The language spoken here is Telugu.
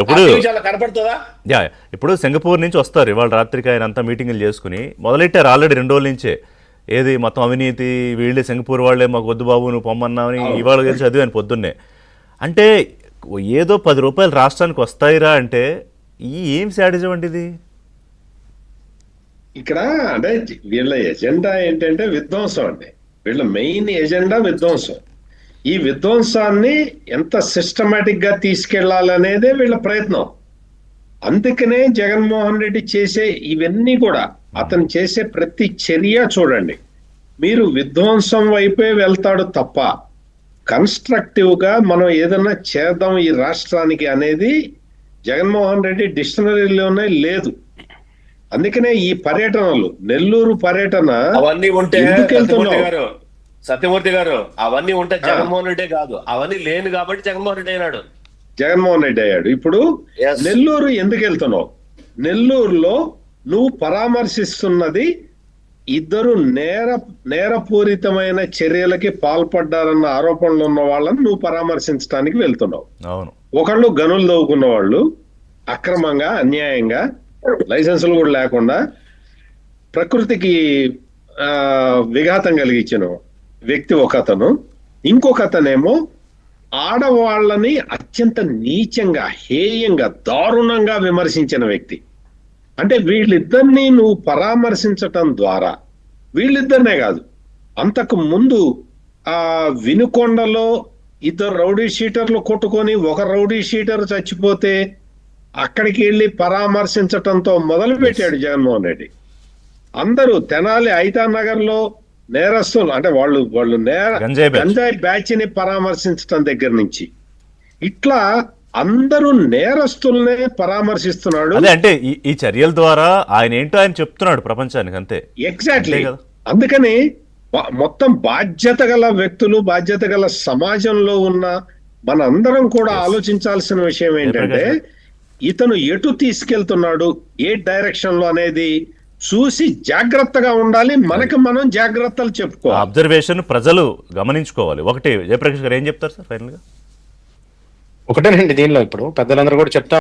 ఇప్పుడు కనపడుతుందా? ఇప్పుడు సింగపూర్ నుంచి వస్తారు ఇవాళ రాత్రికి ఆయన అంతా మీటింగులు చేసుకుని మొదలెట్టారు ఆల్రెడీ 2 రోజుల నుంచే. ఏది మొత్తం అవినీతి వీళ్ళే సింగపూర్ వాళ్ళే మాకు వద్దు బాబు నువ్వు పొమ్మన్నావని ఇవాళ కలిసి చదివాను పొద్దున్నే. అంటే ఏదో 10 రూపాయలు రాష్ట్రానికి వస్తాయిరా అంటే ఏం శాడిజం అండి ఇది? ఇక్కడ అంటే వీళ్ళ ఎజెండా ఏంటంటే విధ్వంసం అండి. వీళ్ళ మెయిన్ ఎజెండా విధ్వంసం. ఈ విధ్వంసాన్ని ఎంత సిస్టమేటిక్ గా తీసుకెళ్లాలనేదే వీళ్ళ ప్రయత్నం. అందుకనే జగన్మోహన్ రెడ్డి చేసే ఇవన్నీ కూడా, అతను చేసే ప్రతి చర్య చూడండి, మీరు విధ్వంసం వైపే వెళ్తాడు తప్ప కన్స్ట్రక్టివ్ గా మనం ఏదన్నా చేద్దాం ఈ రాష్ట్రానికి అనేది జగన్మోహన్ రెడ్డి డిక్షనరీలోనే లేదు. అందుకనే ఈ పర్యటనలు, నెల్లూరు పర్యటన అవన్నీ ఉంటే ఎందుకు వెళ్తున్నావు? సత్యమూర్తి గారు అవన్నీ ఉంటే జగన్మోహన్ రెడ్డి కాదు, అవన్నీ లేని కాబట్టి జగన్మోహన్ రెడ్డి అయినాడు. జగన్మోహన్ రెడ్డి అయ్యాడు. ఇప్పుడు నెల్లూరు ఎందుకు వెళ్తున్నావు? నెల్లూరులో నువ్వు పరామర్శిస్తున్నది ఇద్దరు నేరపూరితమైన చర్యలకి పాల్పడ్డారన్న ఆరోపణలు ఉన్న వాళ్ళని నువ్వు పరామర్శించడానికి వెళ్తున్నావు. అవును. ఒకళ్ళు గనులు దవ్వుకున్న వాళ్ళు, అక్రమంగా అన్యాయంగా లైసెన్సులు కూడా లేకుండా ప్రకృతికి విఘాతం కలిగించిన వ్యక్తి ఒక అతను. ఇంకొక అతనేమో ఆడవాళ్ళని అత్యంత నీచంగా, హేయంగా, దారుణంగా విమర్శించిన వ్యక్తి. అంటే వీళ్ళిద్దరినీ నువ్వు పరామర్శించటం ద్వారా, వీళ్ళిద్దరినే కాదు, అంతకు ముందు వినుకొండలో ఇద్దరు రౌడీ షీటర్లు కొట్టుకొని ఒక రౌడీ షీటర్ చచ్చిపోతే అక్కడికి వెళ్ళి పరామర్శించటంతో మొదలు పెట్టాడు జగన్మోహన్ రెడ్డి. అందరూ తెనాలి ఐతానగర్ లో నేరస్తులు, అంటే వాళ్ళు గంజాయి బ్యాచ్ ని పరామర్శించటం దగ్గర నుంచి ఇట్లా అందరూ నేరస్తుల్నే పరామర్శిస్తున్నాడు. అదే అంటే ఈ చర్యల ద్వారా ఆయన ఏంటో ఆయన చెప్తున్నాడు ప్రపంచానికి, అంతే. ఎగ్జాక్ట్లీ. అందుకని మొత్తం బాధ్యత గల వ్యక్తులు, బాధ్యత గల సమాజంలో ఉన్న మనందరం కూడా ఆలోచించాల్సిన విషయం ఏంటంటే ఇతను ఎటు తీసుకెళ్తున్నాడు, ఏ డైరెక్షన్ లో అనేది చూసి జాగ్రత్తగా ఉండాలి. మనకి మనం జాగ్రత్తలు చెప్పుకోవాలి. అబ్జర్వేషన్ ప్రజలు గమనించుకోవాలి. ఒకటి జయప్రకాష్ గారు ఏం చెప్తారు సార్ ఫైనల్ గా? ఒకటేనండి, దీనిలో ఇప్పుడు పెద్దలందరూ కూడా చెప్తా